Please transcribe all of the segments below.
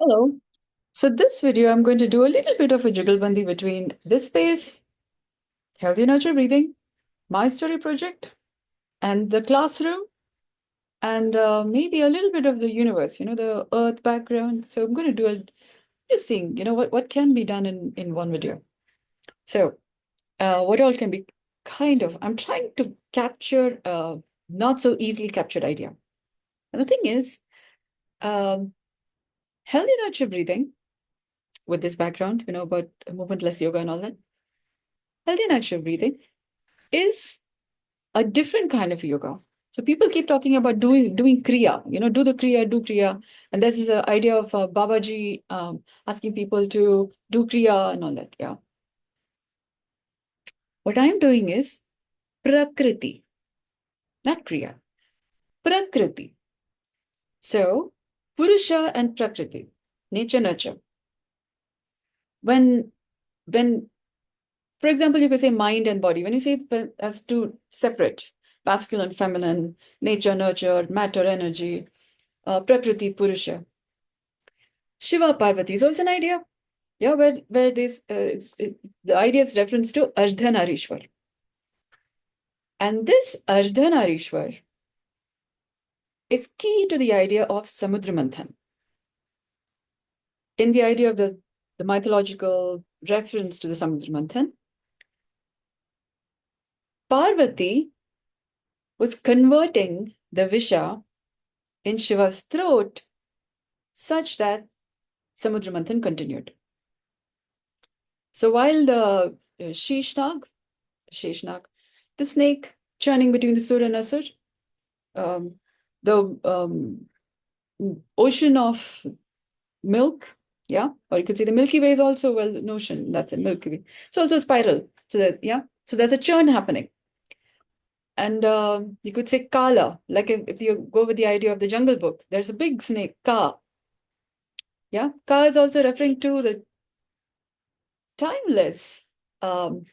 Hello. So this video, I'm going to do a little bit of a jugglebandi between this space, healthy nurture breathing, my story project, and the classroom, and maybe a little bit of the universe, the earth background. So I'm going to do just seeing, what can be done in one video. So what all can be I'm trying to capture a not so easily captured idea. And the thing is, um, healthy nurture breathing with this background, about movementless yoga and all that. Healthy natural breathing is a different kind of yoga. So people keep talking about doing kriya, do kriya, and this is the idea of Babaji asking people to do kriya and all that. Yeah, what I'm doing is prakriti, not kriya, prakriti. So purusha and prakriti, nature nurture. When when For example, you could say mind and body. When you say it as two separate, masculine, feminine, nature, nurture, matter, energy, prakriti, purusha. Shiva, Parvati is also an idea. Yeah, where the idea is reference to Ardhanarishwar. And this Ardhanarishwar is key to the idea of Samudra Manthan. In the idea of the mythological reference to the Samudra Manthan, Parvati was converting the Visha in Shiva's throat such that Samudra Manthan continued. So while the Sheshnag, the snake churning between the Sur and Asur, um, the ocean of milk, yeah, or you could say the Milky Way is also well notion. That's a Milky Way. It's also a spiral. So there's a churn happening. And you could say Kala, like if you go with the idea of the Jungle Book, there's a big snake, Ka. Yeah, Ka is also referring to the timeless time.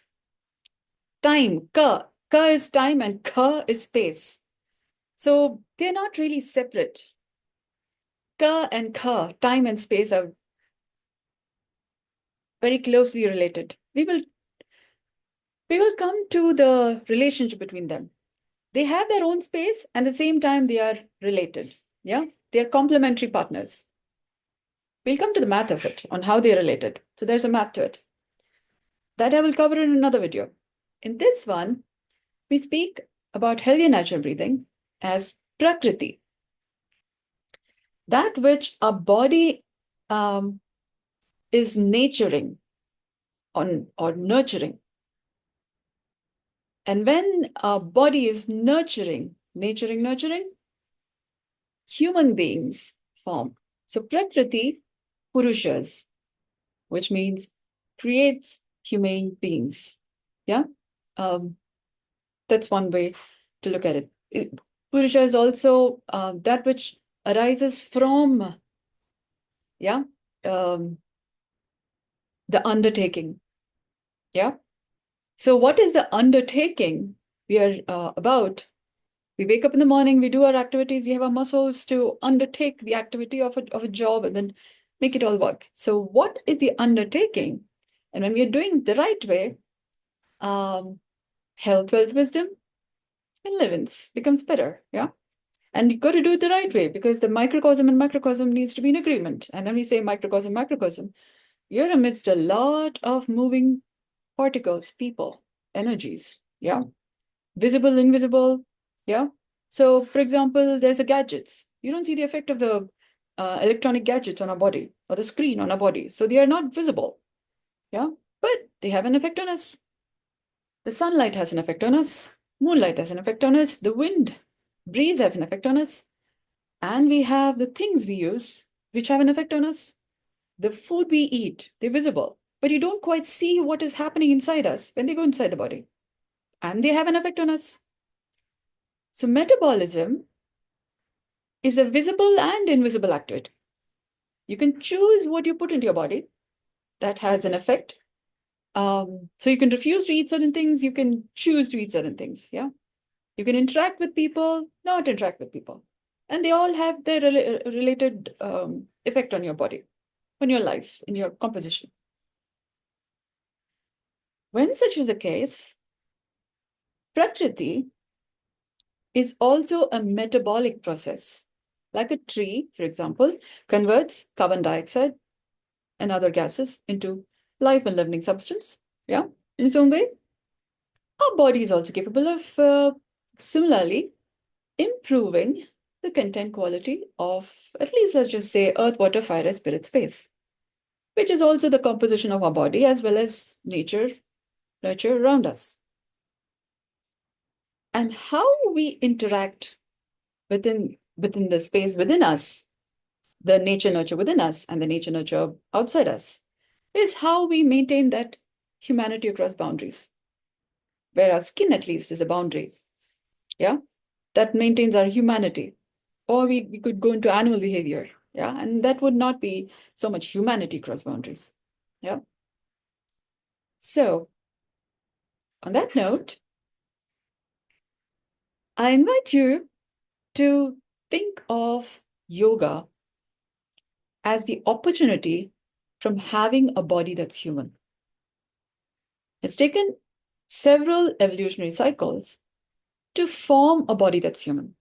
Ka is time and Ka is space. So they're not really separate. Ka and Ka, time and space, are very closely related. We will come to the relationship between them. They have their own space and at the same time they are related. Yeah, they're complementary partners. We'll come to the math of it on how they're related. So there's a math to it. That I will cover in another video. In this one, we speak about healthy natural breathing as prakriti, that which our body is nurturing or nurturing. And when our body is nurturing, human beings form. So Prakriti, Purushas, which means creates human beings. Yeah, that's one way to look at it. Purusha is also that which arises from, yeah, um, the undertaking. Yeah. So what is the undertaking we are about? We wake up in the morning, we do our activities, we have our muscles to undertake the activity of a job and then make it all work. So what is the undertaking? And when we are doing the right way, health, wealth, wisdom, and livings becomes better. Yeah. And you got to do it the right way because the microcosm and macrocosm needs to be in agreement. And when we say microcosm, macrocosm, you're amidst a lot of moving particles, people, energies. Yeah. Visible, invisible. Yeah. So, for example, there's a gadgets. You don't see the effect of the electronic gadgets on our body or the screen on our body. So they are not visible. Yeah. But they have an effect on us. The sunlight has an effect on us. Moonlight has an effect on us. The wind breeze has an effect on us. And we have the things we use, which have an effect on us. The food we eat, they're visible. But you don't quite see what is happening inside us when they go inside the body. And they have an effect on us. So metabolism is a visible and invisible activity. You can choose what you put into your body. That has an effect. So you can refuse to eat certain things. You can choose to eat certain things. Yeah. You can interact with people, not interact with people. And they all have their related effect on your body. on your life, in your composition. When such is the case, Prakriti is also a metabolic process. Like a tree, for example, converts carbon dioxide and other gases into life and living substance. Yeah, in its own way. Our body is also capable of similarly improving the content quality of, at least let's just say, earth, water, fire, spirit, space, which is also the composition of our body as well as nature, nurture around us. And how we interact within the space within us, the nature nurture within us and the nature nurture outside us, is how we maintain that humanity across boundaries, where our skin at least is a boundary. Yeah, that maintains our humanity. Or we could go into animal behavior. Yeah, and that would not be so much humanity across boundaries. Yeah. So on that note, I invite you to think of yoga as the opportunity from having a body that's human. It's taken several evolutionary cycles to form a body that's human,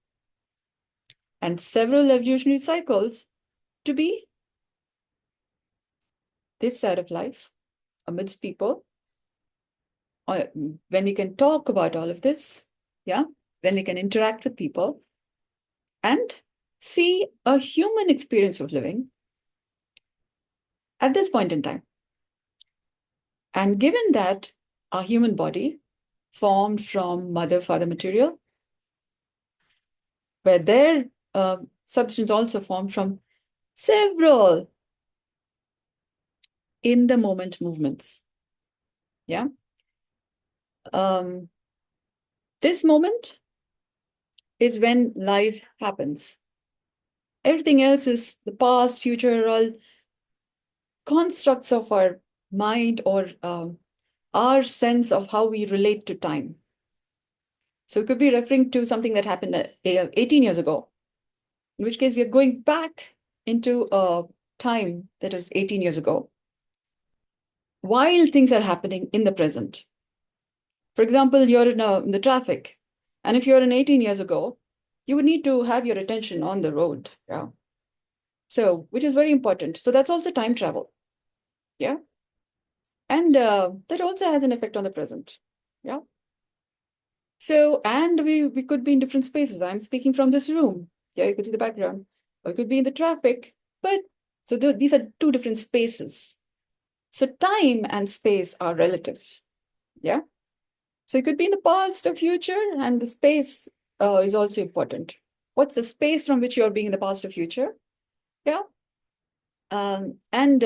and several evolutionary cycles to be this side of life amidst people. When we can talk about all of this, yeah, when we can interact with people and see a human experience of living at this point in time. And given that our human body formed from mother-father material, where their substance also formed from several in-the-moment movements. Yeah. This moment is when life happens. Everything else is the past, future, all constructs of our mind or our sense of how we relate to time. So it could be referring to something that happened 18 years ago, in which case we are going back into a time that is 18 years ago, while things are happening in the present. For example, you're in the traffic, and if you're in 18 years ago, you would need to have your attention on the road. Yeah. So, which is very important. So that's also time travel. Yeah. And that also has an effect on the present. Yeah. So, and we could be in different spaces. I'm speaking from this room. Yeah, you could see the background. Or it could be in the traffic. But so these are two different spaces. So time and space are relative. Yeah. So it could be in the past or future, and the space is also important. What's the space from which you're being in the past or future? Yeah. And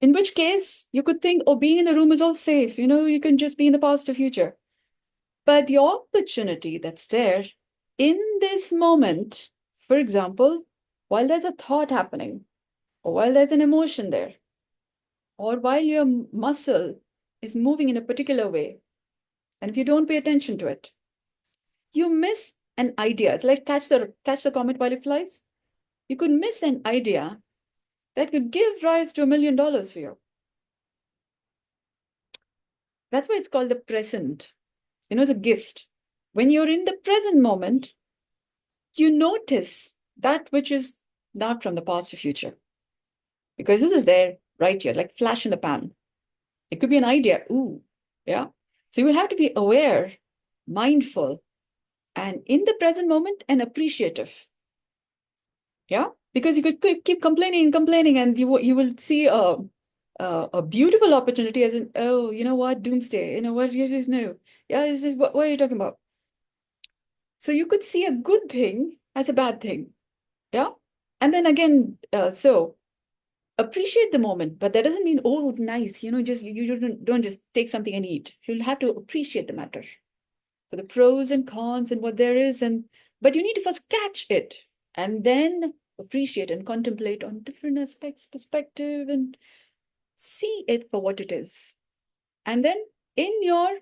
in which case you could think, oh, being in the room is all safe. You can just be in the past or future. But the opportunity that's there in this moment, for example, while there's a thought happening, or while there's an emotion there, or while your muscle is moving in a particular way, and if you don't pay attention to it, you miss an idea. It's like catch the comet while it flies. You could miss an idea that could give rise to $1 million for you. That's why it's called the present. It's a gift. When you're in the present moment, you notice that which is not from the past or future. Because this is there right here, like flash in the pan. It could be an idea. Ooh, yeah. So you will have to be aware, mindful, and in the present moment and appreciative. Yeah, because you could keep complaining and complaining, and you will see a beautiful opportunity as in, oh, you know what, doomsday. You know what? You just know. Yeah, this is what are you talking about? So you could see a good thing as a bad thing. Yeah, and then again, so appreciate the moment, but that doesn't mean, oh, nice. Just you don't just take something and eat. You'll have to appreciate the matter for the pros and cons and what there is, but you need to first catch it and then appreciate and contemplate on different aspects, perspective, and see it for what it is. And then in your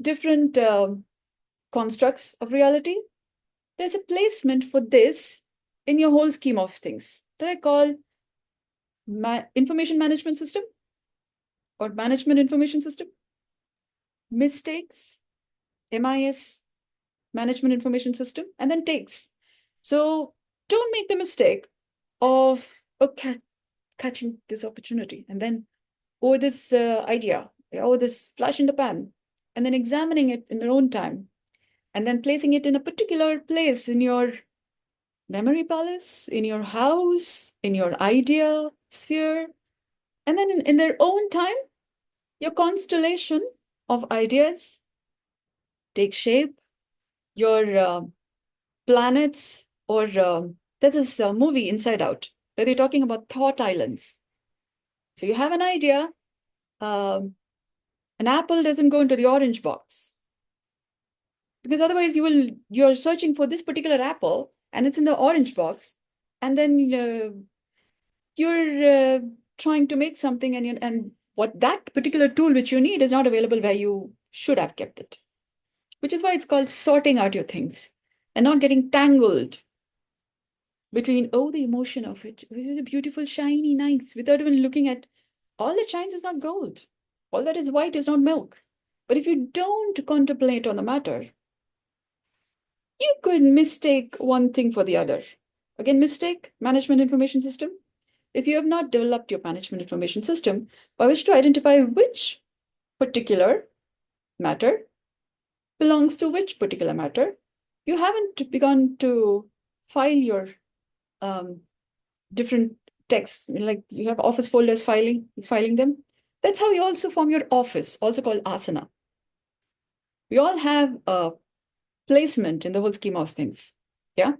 different constructs of reality, there's a placement for this in your whole scheme of things. that I call information management system or management information system. Mistakes, MIS, management information system, and then takes. So don't make the mistake of catching this opportunity and then, or this idea, or this flash in the pan, and then examining it in your own time, and then placing it in a particular place in your memory palace, in your house, in your idea sphere, and then in their own time, your constellation of ideas take shape, your planets, or there's this movie Inside Out where they're talking about thought islands. So you have an idea, an apple doesn't go into the orange box because otherwise you're searching for this particular apple and it's in the orange box, and then you're trying to make something, and what that particular tool which you need is not available where you should have kept it, which is why it's called sorting out your things and not getting tangled between, oh, the emotion of it, which is a beautiful, shiny, nice, without even looking at all that shines is not gold. All that is white is not milk. But if you don't contemplate on the matter, you could mistake one thing for the other. Again, mistake, management information system. If you have not developed your management information system by which to identify which particular matter belongs to which particular matter, you haven't begun to file your different texts. Like you have office folders filing them. That's how you also form your office, also called asana. We all have a placement in the whole scheme of things, yeah,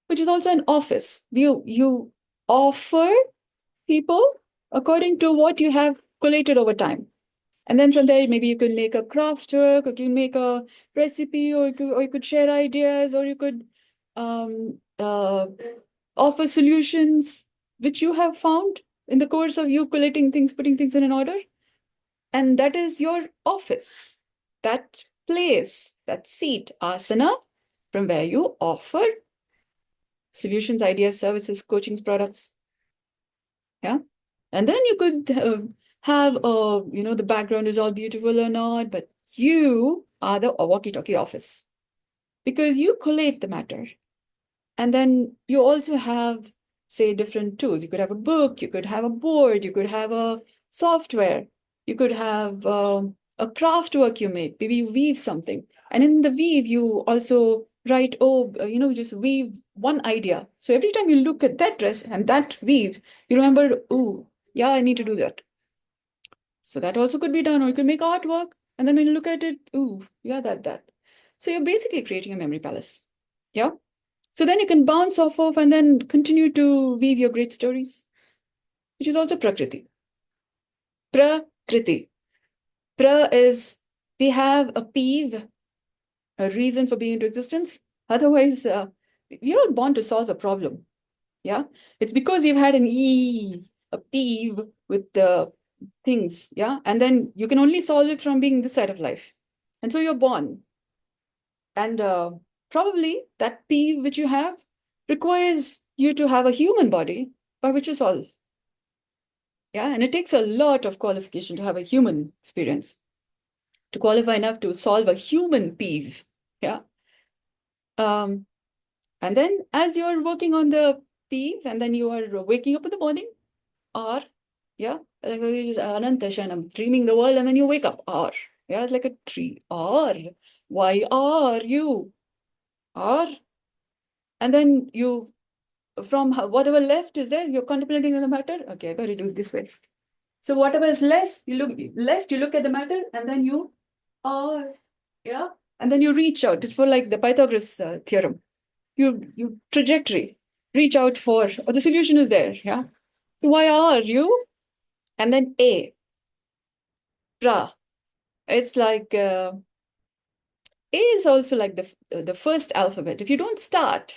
which is also an office. You offer people according to what you have collated over time. And then from there, maybe you could make a craft work, or you can make a recipe, or you could share ideas, or you could offer solutions which you have found in the course of you collating things, putting things in an order. And that is your office, that place, that seat, asana, from where you offer solutions, ideas, services, coachings, products. Yeah. And then you could have, the background is all beautiful or not, but you are the walkie-talkie office because you collate the matter. And then you also have, say, different tools. You could have a book, you could have a board, you could have a software, you could have a craft work you make. Maybe you weave something. And in the weave, you also write, just weave one idea. So every time you look at that dress and that weave, you remember, oh, yeah, I need to do that. So that also could be done, or you could make artwork. And then when you look at it, ooh, yeah, that. So you're basically creating a memory palace. Yeah. So then you can bounce off of and then continue to weave your great stories, which is also Prakriti. Prakriti. Pra is, we have a peeve, a reason for being into existence. Otherwise, we're not born to solve a problem. Yeah. It's because we've had a peeve with the things. Yeah. And then you can only solve it from being this side of life. And so you're born. And probably that peeve which you have requires you to have a human body by which you solve. Yeah, and it takes a lot of qualification to have a human experience, to qualify enough to solve a human peeve. Yeah. And then as you're working on the peeve, and then you are waking up in the morning, or yeah, like you just Ananta Shanam, dreaming the world, and then you wake up, or yeah, it's like a tree, or why are you? Or and then you from whatever left is there, you're contemplating on the matter. Okay, I got to do it this way. So whatever is less, you look at the matter, and then you are, yeah, and then you reach out. It's for like the Pythagoras theorem. You trajectory, reach out for, or the solution is there. Yeah. Why are you? And then A, pra. It's like A is also like the first alphabet. If you don't start,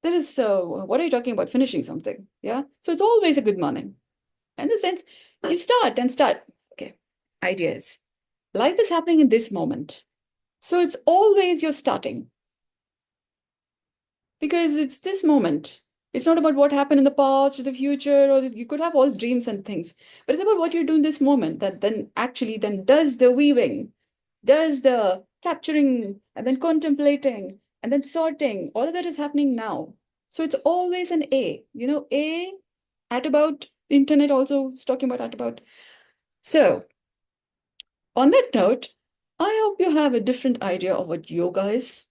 there is, what are you talking about? Finishing something. Yeah. So it's always a good morning. In the sense, you start and start. Okay. Ideas. Life is happening in this moment. So it's always you're starting. Because it's this moment. It's not about what happened in the past or the future, or you could have all dreams and things, but it's about what you do in this moment that then actually then does the weaving, does the capturing, and then contemplating, and then sorting. All of that is happening now. So it's always an A, A at about, the internet also is talking about at about. So on that note, I hope you have a different idea of what yoga is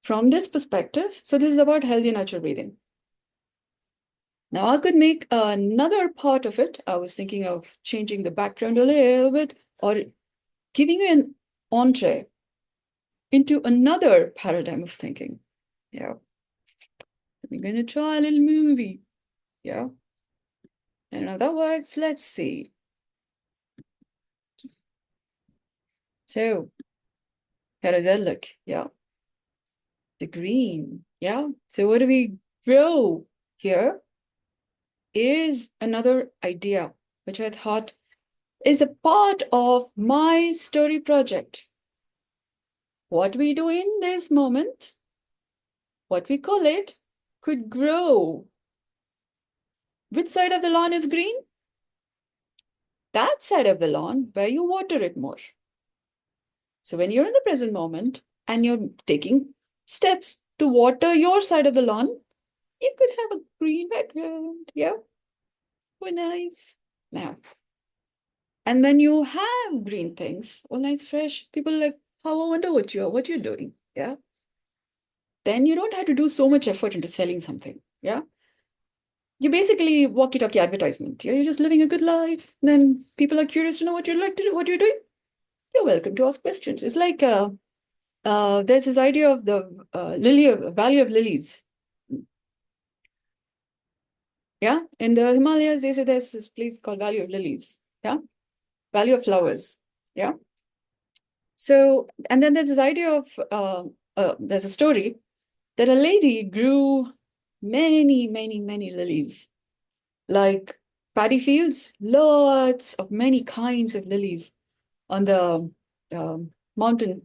from this perspective. So this is about healthy natural breathing. Now I could make another part of it. I was thinking of changing the background a little bit or giving you an entree into another paradigm of thinking. Yeah. We're going to try a little movie. Yeah. And how that works, let's see. So how does that look? Yeah. The green. Yeah. So what do we grow here is another idea, which I thought is a part of my story project. What we do in this moment, what we call it, could grow. Which side of the lawn is green? That side of the lawn where you water it more. So when you're in the present moment and you're taking steps to water your side of the lawn, you could have a green background. Yeah, very nice. Now, and when you have green things, all nice, fresh, people are like, "How, I wonder what you're doing." Yeah. Then you don't have to do so much effort into selling something. Yeah. You basically walkie-talkie advertisement. Yeah, you're just living a good life. Then people are curious to know what you like to do, what you're doing. You're welcome to ask questions. It's like there's this idea of the value of lilies. Yeah, in the Himalayas, they say there's this place called Valley of Lilies. Yeah, Valley of Flowers. Yeah. So, and then there's this idea of there's a story that a lady grew many, many, many lilies, like paddy fields, lots of many kinds of lilies on the mountain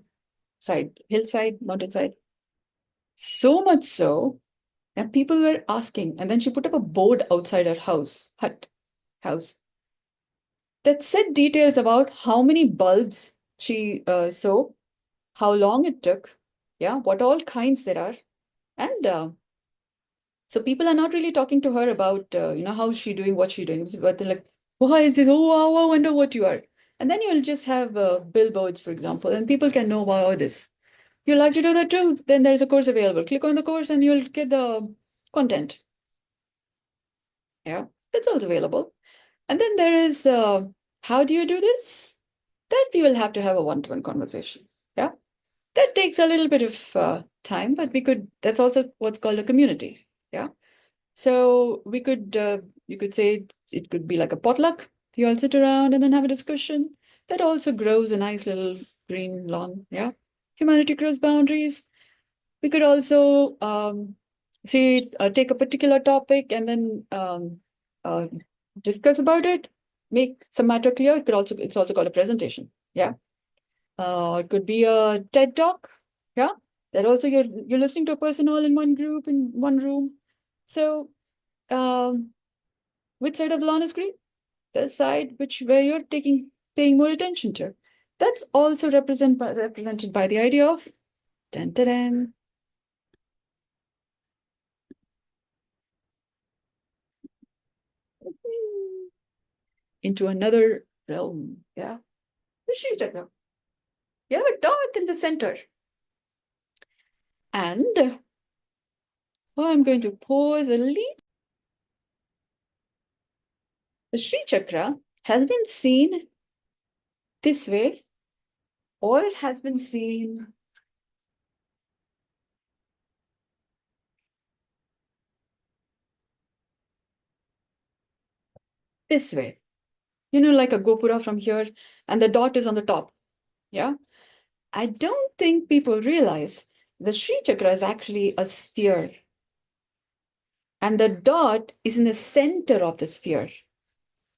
side, hillside, mountainside. So much so that people were asking, and then she put up a board outside her house, that said details about how many bulbs she sowed, how long it took, yeah, what all kinds there are. And so people are not really talking to her about, how's she doing, what's she doing, but they're like, why is this? Oh, wow, I wonder what you are. And then you'll just have billboards, for example, and people can know about this. You like to do that too? Then there's a course available. Click on the course and you'll get the content. Yeah, that's also available. And then there is, how do you do this? That we will have to have a one-to-one conversation. Yeah, that takes a little bit of time, but that's also what's called a community. Yeah. So you could say it could be like a potluck. You all sit around and then have a discussion. That also grows a nice little green lawn. Yeah. Humanity grows boundaries. We could also take a particular topic and then uh, discuss about it, make some matter clear. It's also called a presentation. Yeah. It could be a TED talk. Yeah. That also you're listening to a person all in one group in one room. So um, which side of the lawn is green? The side where you're paying more attention to. That's also represented by the idea of dun, dun, dun, into another realm. Yeah. The Shri Chakra. You have a dot in the center. And I'm going to pause a little. The Shri Chakra has been seen this way, or it has been seen this way. Like a gopura from here, and the dot is on the top. Yeah. I don't think people realize the Shri Chakra is actually a sphere, and the dot is in the center of the sphere.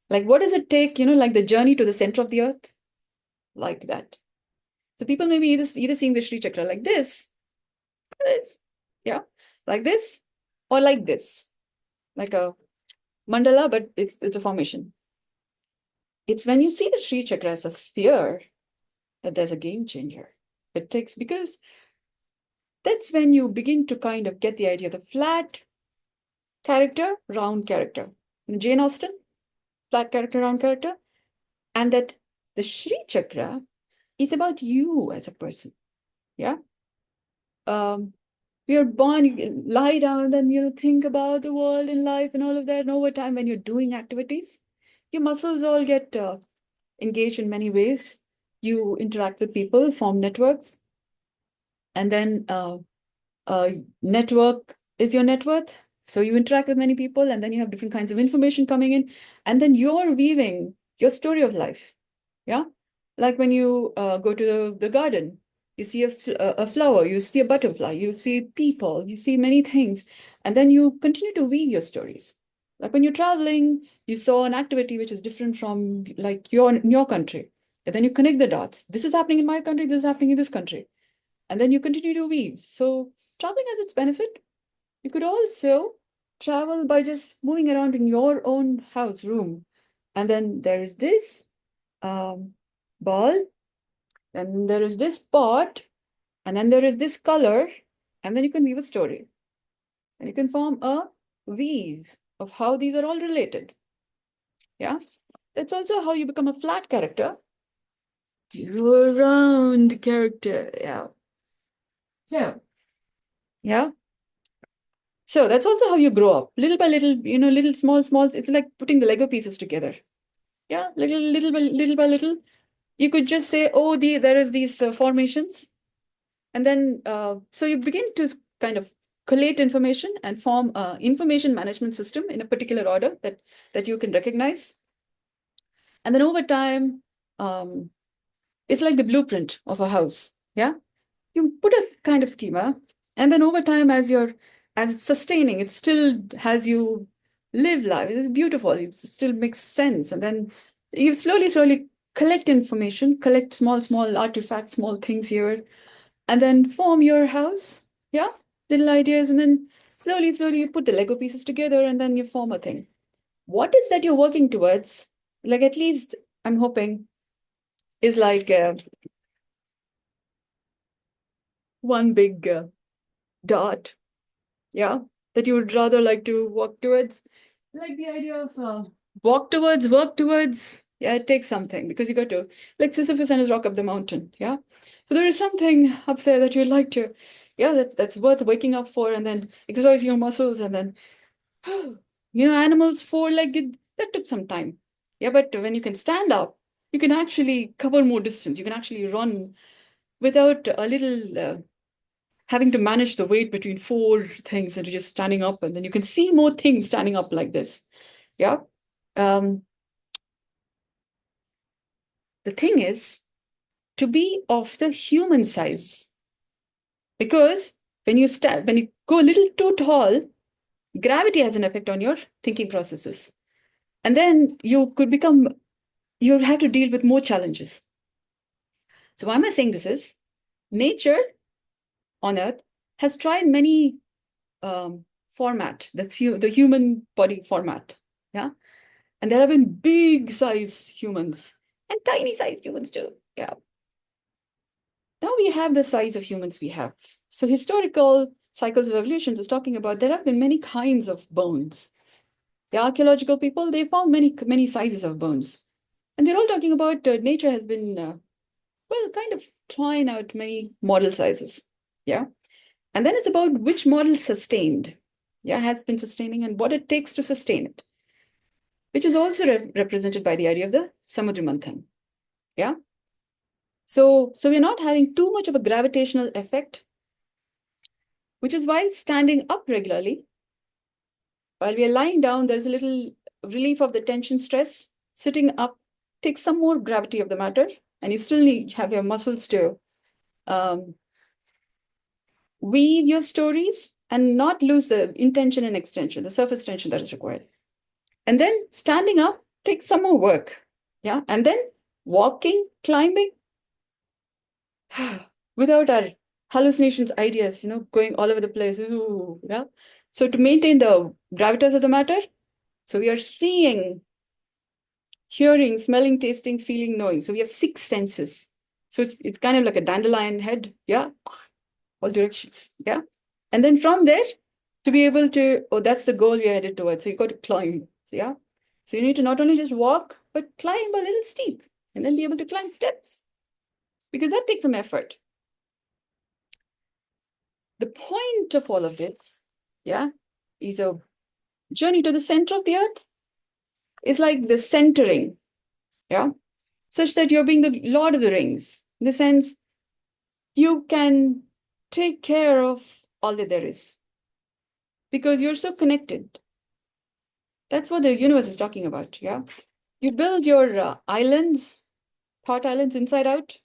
Like, what does it take, like the journey to the center of the earth? Like that. So people may be either seeing the Shri Chakra like this, yeah, like this, or like this, like a mandala, but it's a formation. It's when you see the Shri Chakra as a sphere that there's a game changer. It takes, because that's when you begin to kind of get the idea of the flat character, round character. Jane Austen, flat character, round character, and that the Shri Chakra is about you as a person. Yeah. You're born, you can lie down, then think about the world and life and all of that. And over time, when you're doing activities, your muscles all get engaged in many ways. You interact with people, form networks, and then uh, network is your net worth. So you interact with many people, and then you have different kinds of information coming in, and then you're weaving your story of life. Yeah, like when you go to the garden, you see a flower, you see a butterfly, you see people, you see many things, and then you continue to weave your stories. Like when you're traveling, you saw an activity which is different from like your country, and then you connect the dots. This is happening in my country. This is happening in this country, and then you continue to weave. So traveling has its benefit. You could also travel by just moving around in your own house room. And then there is this um, ball, and there is this pot, and then there is this color, and then you can weave a story. And you can form a weave of how these are all related. Yeah. That's also how you become a flat character to a round character. Yeah. Yeah. Yeah. So that's also how you grow up, little by little, little small. It's like putting the Lego pieces together. Yeah, little by little. You could just say, oh, there is these formations, and then so you begin to kind of collate information and form an information management system in a particular order that you can recognize, and then over time, um, it's like the blueprint of a house. Yeah, you put a kind of schema, and then over time, as it's sustaining, it still has you live life. It's beautiful. It still makes sense, and then you slowly collect information, collect small artifacts, small things here, and then form your house. Yeah, little ideas, and then slowly you put the Lego pieces together, and then you form a thing. What is that you're working towards? Like, at least I'm hoping is like one big dot. Yeah, that you would rather like to walk towards. Like the idea of walk towards, work towards. Yeah, it takes something, because you got to, like Sisyphus and his rock up the mountain. Yeah. So there is something up there that you'd like to, yeah, that's worth waking up for, and then exercise your muscles, and then, animals four-legged, that took some time. Yeah, but when you can stand up, you can actually cover more distance. You can actually run without a little having to manage the weight between four things, and just standing up, and then you can see more things standing up like this. Yeah. Um, the thing is to be of the human size, because when you go a little too tall, gravity has an effect on your thinking processes, and then you have to deal with more challenges. So why am I saying this is nature on Earth has tried many format, the human body format. Yeah. And there have been big size humans and tiny size humans too. Yeah. Now we have the size of humans we have. So historical cycles of evolution is talking about there have been many kinds of bones. The archaeological people, they found many sizes of bones. And they're all talking about nature has been, kind of trying out many model sizes. Yeah. And then it's about which model sustained, yeah, has been sustaining, and what it takes to sustain it, which is also represented by the idea of the Samudra Manthan. Yeah. So we're not having too much of a gravitational effect, which is why standing up regularly, while we are lying down, there's a little relief of the tension stress. Sitting up takes some more gravity of the matter, and you still need have your muscles to um, weave your stories and not lose the intention and extension, the surface tension that is required. And then standing up takes some more work. Yeah. And then walking, climbing, without our hallucinations, ideas, going all over the place. Ooh, yeah. So to maintain the gravitas of the matter, so we are seeing, hearing, smelling, tasting, feeling, knowing. So we have 6 senses. So it's kind of like a dandelion head, yeah, all directions, yeah. And then from there, to be able to, oh, that's the goal you're headed towards. So you got to climb, yeah. So you need to not only just walk, but climb a little steep, and then be able to climb steps, because that takes some effort. The point of all of this, yeah, is a journey to the center of the earth. Is like the centering, yeah, such that you're being the Lord of the Rings, in the sense you can take care of all that there is, because you're so connected. That's what the universe is talking about, yeah. You build your islands, thought islands inside out.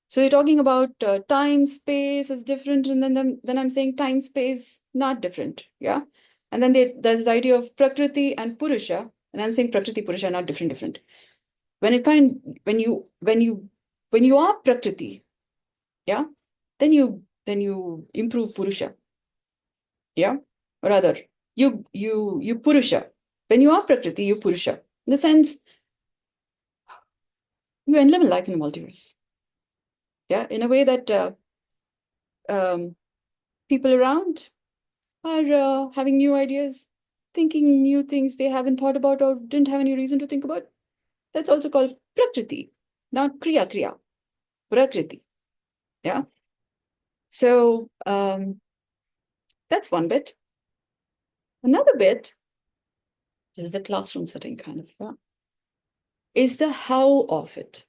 So you're talking about time, space is different, and then I'm saying time, space, not different, yeah. And then there's this idea of Prakriti and Purusha, and I'm saying Prakriti, Purusha are not different. When you are Prakriti, yeah, then you improve Purusha, yeah, or rather, you Purusha. When you are Prakriti, you Purusha. In the sense, you live life in a multiverse, yeah, in a way that um, people around are having new ideas, thinking new things they haven't thought about or didn't have any reason to think about. That's also called Prakriti, not Kriya, Prakriti. Yeah. So that's one bit. Another bit, this is the classroom setting kind of, yeah, is the how of it.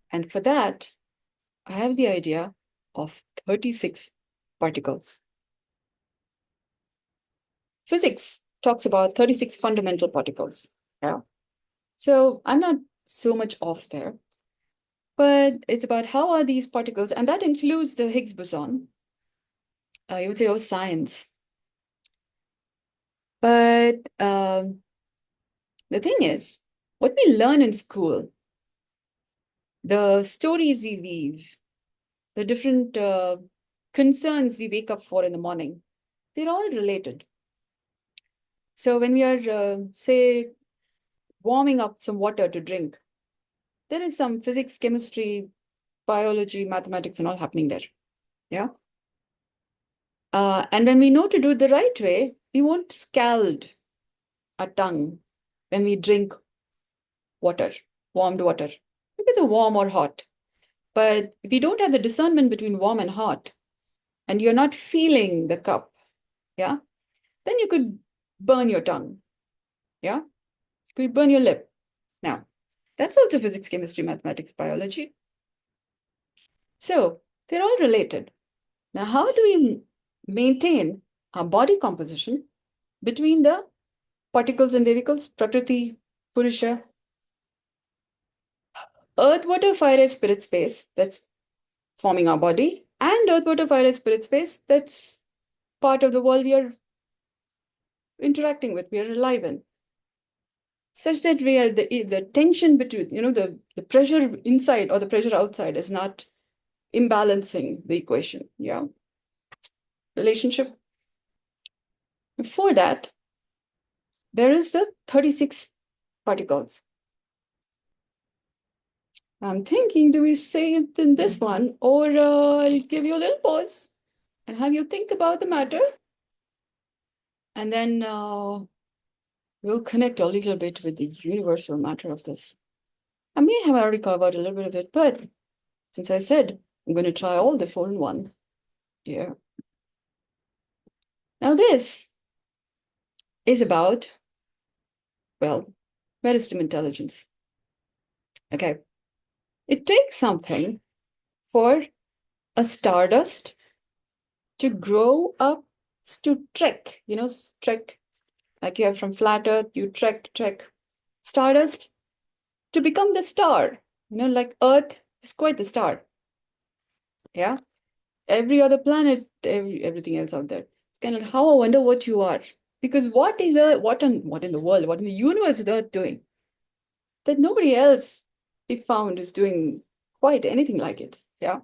And for that, I have the idea of 36 particles. Physics talks about 36 fundamental particles. Yeah. So I'm not so much off there, but it's about how are these particles, and that includes the Higgs boson. You would say, oh, science. But the thing is, what we learn in school, the stories we weave, the different concerns we wake up for in the morning, they're all related. So when we are, say, warming up some water to drink, there is some physics, chemistry, biology, mathematics, and all happening there. Yeah. And when we know to do it the right way, we won't scald our tongue when we drink water, warmed water. If it's warm or hot. But if you don't have the discernment between warm and hot, and you're not feeling the cup, yeah, then you could burn your tongue. Yeah. You could burn your lip. Now, that's also physics, chemistry, mathematics, biology. So they're all related. Now, how do we maintain our body composition between the particles and vehicles, Prakriti, Purusha, earth, water, fire, air, spirit, space, that's forming our body, and earth, water, fire, air, spirit, space, that's part of the world we are interacting with, we are alive in. Such that we are the tension between, the pressure inside or the pressure outside is not imbalancing the equation, yeah, relationship. Before that, there is the 36 particles. I'm thinking, do we say it in this one, or I'll give you a little pause and have you think about the matter, and then we'll connect a little bit with the universal matter of this. I may have already covered a little bit of it, but since I said I'm going to try all the 4 in 1, yeah. Now this is about, well, meristem intelligence. Okay. It takes something for a stardust to grow up, to trek, trek, like you have from flat earth, you trek, stardust to become the star, like earth is quite the star. Yeah. Every other planet, everything else out there. It's kind of like, how I wonder what you are. Because what in the world, what in the universe is Earth doing that nobody else we found is doing quite anything like it? Yeah.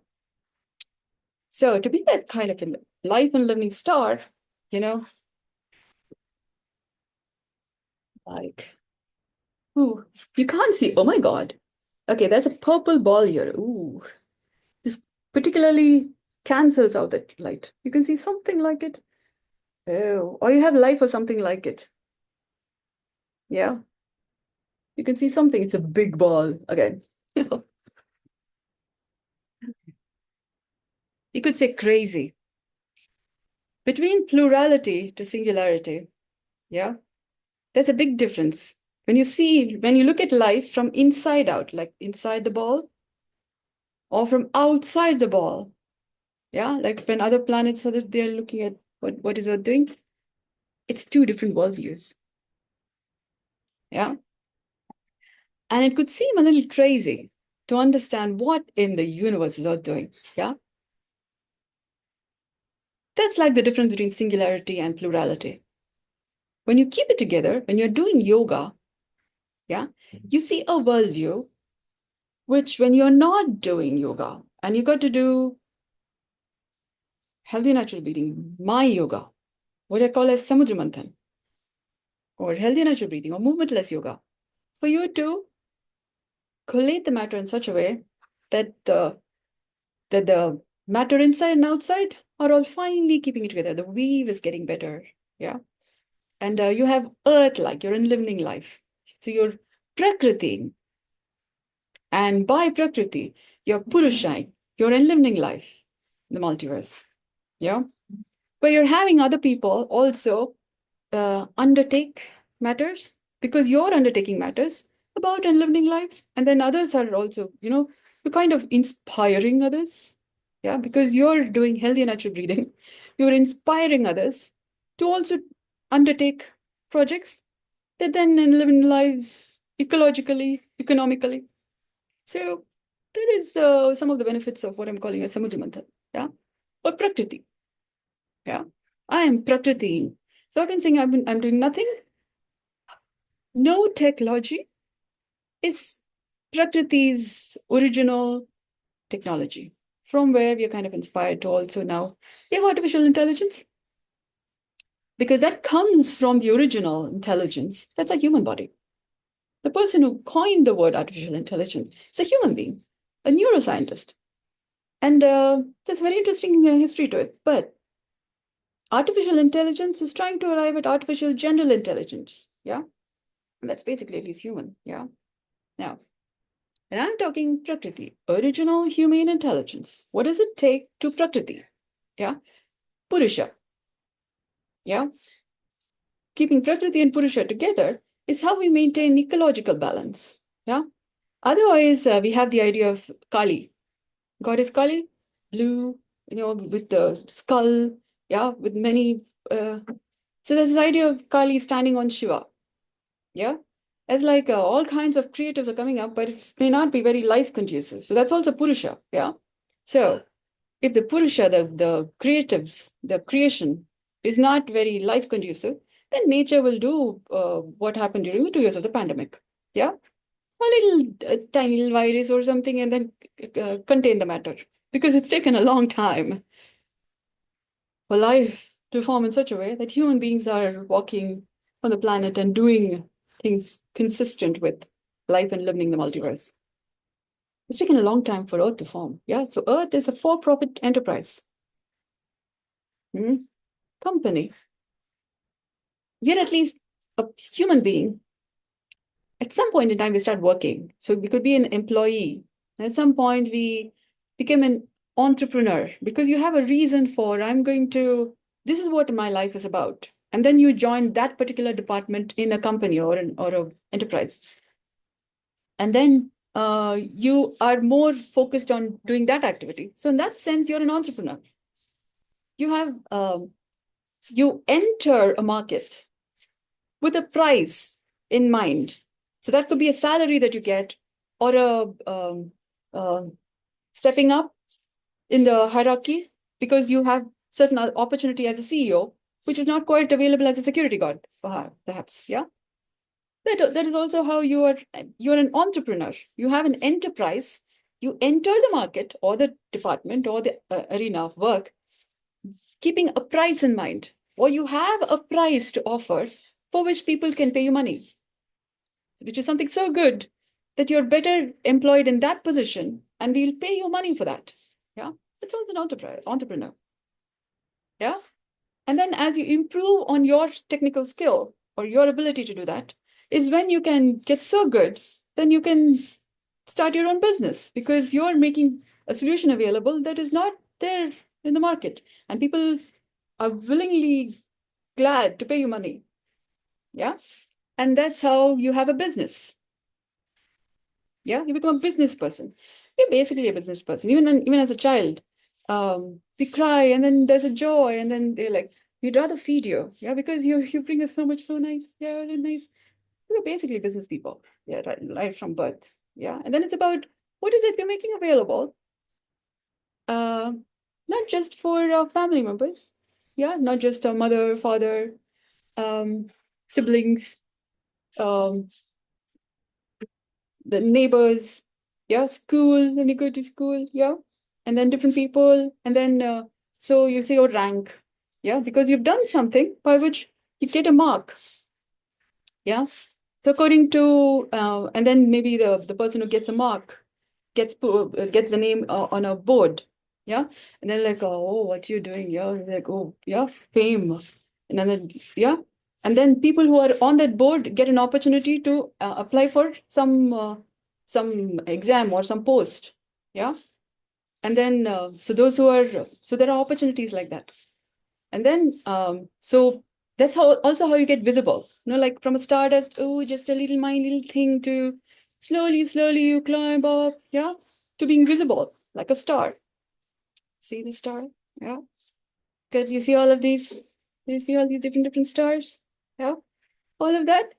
So to be that kind of a life and living star, you know, like, ooh, you can't see. Oh my God. Okay, there's a purple ball here. Ooh, this particularly cancels out that light. You can see something like it. Oh, or you have life or something like it. Yeah, you can see something. It's a big ball again. You could say crazy. Between plurality to singularity, yeah, there's a big difference. When you look at life from inside out, like inside the ball, or from outside the ball, yeah, like when other planets are they're looking at what is Earth doing, it's two different worldviews, yeah. And it could seem a little crazy to understand what in the universe is Earth doing, yeah. That's like the difference between singularity and plurality. When you keep it together, when you're doing yoga, yeah, you see a worldview which when you're not doing yoga and you got to do healthy natural breathing, my yoga, what I call as samudra manthan, or healthy natural breathing, or movementless yoga, for you to collate the matter in such a way that the matter inside and outside are all finally keeping it together. The weave is getting better, yeah. And you have earth like you're in living life, so you're prakriti, and by prakriti, you're purushai, you're in living life, the multiverse, yeah. But you're having other people also undertake matters because you're undertaking matters about and living life. And then others are also, you're kind of inspiring others. Yeah, because you're doing healthy and natural breathing. You're inspiring others to also undertake projects that then live lives ecologically, economically. So that is some of the benefits of what I'm calling a samudra manthan. Yeah, or prakriti. Yeah, I am prakriti. So I've been saying I'm doing nothing. No technology is Prakriti's original technology, from where we are kind of inspired to also now we have artificial intelligence, because that comes from the original intelligence. That's a human body. The person who coined the word artificial intelligence is a human being, a neuroscientist. And there's very interesting history to it. But artificial intelligence is trying to arrive at artificial general intelligence. Yeah. And that's basically at least human. Yeah. Now, and I'm talking Prakriti, original human intelligence. What does it take to Prakriti? Yeah. Purusha. Yeah. Keeping Prakriti and Purusha together is how we maintain ecological balance. Yeah. Otherwise, we have the idea of Kali. Goddess Kali, blue, with the skull. Yeah. With many. So there's this idea of Kali standing on Shiva. Yeah. As like all kinds of creatives are coming up, but it may not be very life conducive. So that's also Purusha. Yeah. So if the Purusha, the creatives, the creation is not very life conducive, then nature will do what happened during the 2 years of the pandemic. Yeah. A little tiny little virus or something, and then contain the matter, because it's taken a long time for life to form in such a way that human beings are walking on the planet and doing things consistent with life and living in the multiverse. It's taken a long time for Earth to form. Yeah. So Earth is a for-profit enterprise. Company. We're at least a human being. At some point in time, we start working. So we could be an employee. And at some point, we become an entrepreneur because you have a reason for, this is what my life is about. And then you join that particular department in a company or an enterprise. And then you are more focused on doing that activity. So in that sense, you're an entrepreneur. You enter a market with a price in mind. So that could be a salary that you get, or uh, stepping up in the hierarchy because you have certain opportunity as a CEO, which is not quite available as a security guard, perhaps. Yeah, that is also how you're an entrepreneur. You have an enterprise You enter the market or the department or the arena of work, keeping a price in mind, or you have a price to offer for which people can pay you money, which is something so good that you're better employed in that position and we'll pay you money for that. Yeah. That's all an entrepreneur. Yeah. And then as you improve on your technical skill or your ability to do that, is when you can get so good, then you can start your own business because you're making a solution available that is not there in the market. And people are willingly glad to pay you money. Yeah. And that's how you have a business. Yeah. You become a business person. You're basically a business person. Even as a child, we cry and then there's a joy and then they're like, we'd rather feed you. Yeah. Because you bring us so much, so nice. Yeah. Really nice. We're basically business people. Yeah. Right from birth. Yeah. And then it's about what is it you're making available? Uh, not just for family members. Yeah. Not just a mother, father, um, siblings, um, the neighbors, yeah, school, when you go to school, yeah, and then different people, and then so you say your rank, yeah, because you've done something by which you get a mark, yeah. So according to, and then maybe the person who gets a mark gets the name on a board, yeah, and they're like, oh, what you doing? Yeah, like, oh, yeah, fame, and then yeah, and then people who are on that board get an opportunity to apply for some exam or some post, yeah, and then so those who are so there are opportunities like that, and then so that's how also how you get visible, like from a stardust, oh, just a little minor little thing to slowly you climb up, yeah, to being visible like a star. See the star, yeah, because you see all of these, you see all these different stars, yeah, all of that.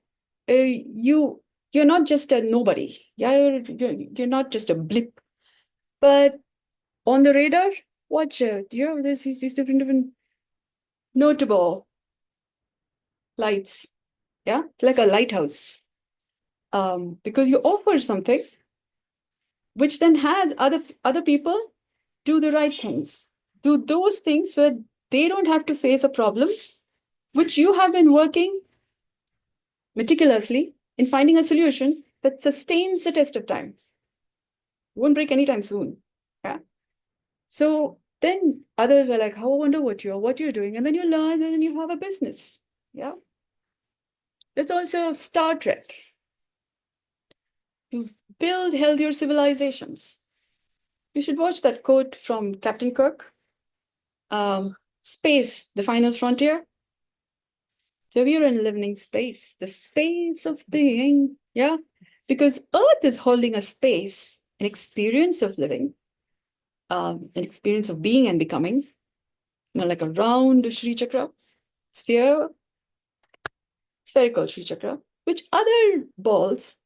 You're not just a nobody, yeah, you're not just a blip, but on the radar, watch it, yeah, there's these different notable lights, yeah, like a lighthouse, because you offer something which then has other people do the right things, do those things so that they don't have to face a problem which you have been working meticulously in finding a solution that sustains the test of time, won't break anytime soon, yeah. So then others are like, oh, I wonder what you're doing, and then you learn and then you have a business, yeah. It's also Star Trek. You build healthier civilizations. You should watch that quote from Captain Kirk. Space, the final frontier. So we are in living space, the space of being, yeah? Because Earth is holding a space, an experience of living, an experience of being and becoming, like a round Shri Chakra, sphere, spherical Shri Chakra, which other balls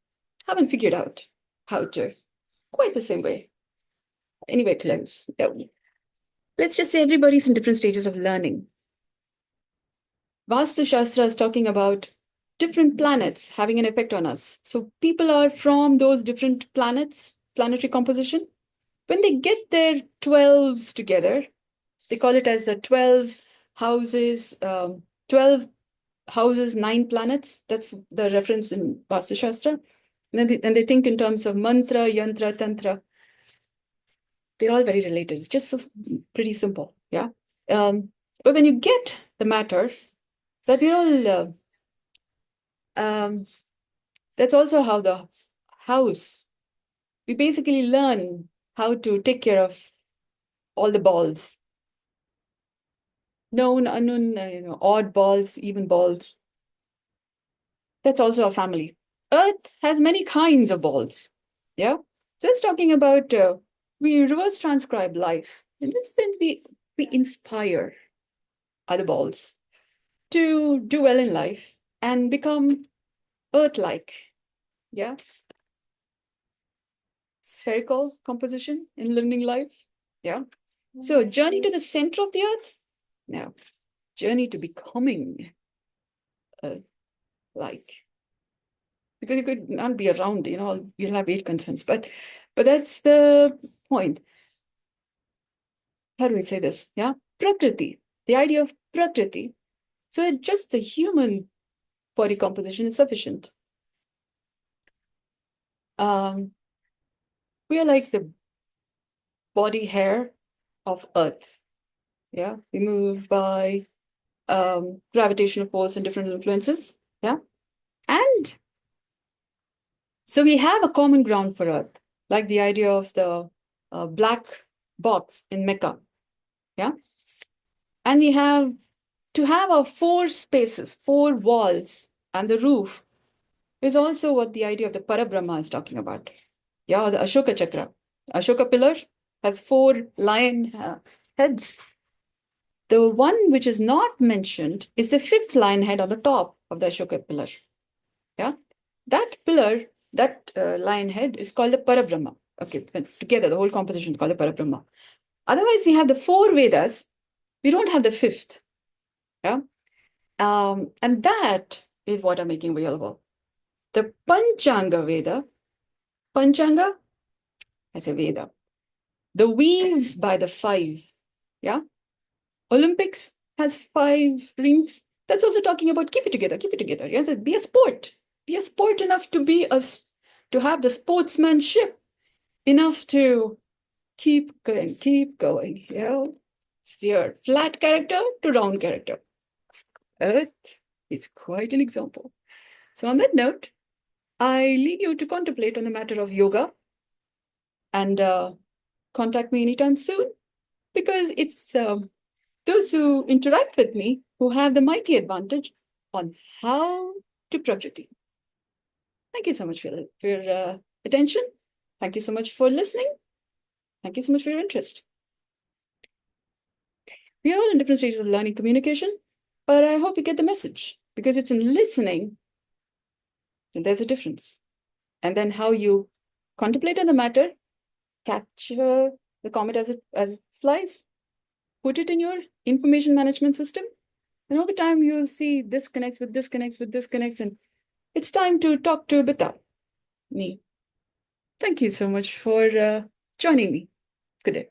haven't figured out how to quite the same way. Anyway, close. Yeah. Let's just say everybody's in different stages of learning. Vastu Shastra is talking about different planets having an effect on us. So people are from those different planets, planetary composition. When they get their 12s together, they call it as the 12 houses, 12 houses, 9 planets. That's the reference in Vastu Shastra. And they think in terms of mantra, yantra, tantra. They're all very related. It's just so pretty simple. Yeah. But when you get the matter, that we're all, that's also how the house, we basically learn how to take care of all the balls, known, unknown, odd balls, even balls. That's also a family. Earth has many kinds of balls. Yeah. Just talking about, we reverse transcribe life. In this sense, we inspire other balls to do well in life and become Earth-like. Yeah. Spherical composition in living life. Yeah. So journey to the center of the earth? No. Journey to becoming Earth-like. Because you could not be around, you'll have 8 concerns. But But that's the point. How do we say this? Yeah, Prakriti, the idea of Prakriti. So just the human body composition is sufficient. Um, we are like the body hair of Earth. Yeah, we move by gravitational force and different influences. Yeah, and so we have a common ground for Earth, like the idea of the black box in Mecca. Yeah, and we have to have our four spaces, four walls, and the roof is also what the idea of the Parabrahma is talking about. Yeah, the Ashoka Chakra. Ashoka pillar has four lion heads. The one which is not mentioned is the fifth lion head on the top of the Ashoka pillar. Yeah, that pillar, that lion head is called the Parabrahma. Okay, together the whole composition is called the Parabrahma. Otherwise, we have the four Vedas. We don't have the fifth. Yeah, and that is what I'm making available. The Panchanga Veda. Panchanga, I say Veda. The weaves by the five. Yeah, Olympics has five rings. That's also talking about keep it together, keep it together. Yeah, so be a sport. Be a sport enough to be to have the sportsmanship enough to keep going, keep going. Yeah. Sphere, flat character to round character. Earth is quite an example. So on that note, I leave you to contemplate on the matter of yoga and contact me anytime soon because it's those who interact with me who have the mighty advantage on how to Prakriti. Thank you so much for your attention. Thank you so much for listening. Thank you so much for your interest. We are all in different stages of learning communication, but I hope you get the message because it's in listening that there's a difference. And then how you contemplate on the matter, capture the comet as it flies, put it in your information management system, and over time you'll see this connects with this connects with this connects, and it's time to talk to Bita, me. Thank you so much for joining me. Good day.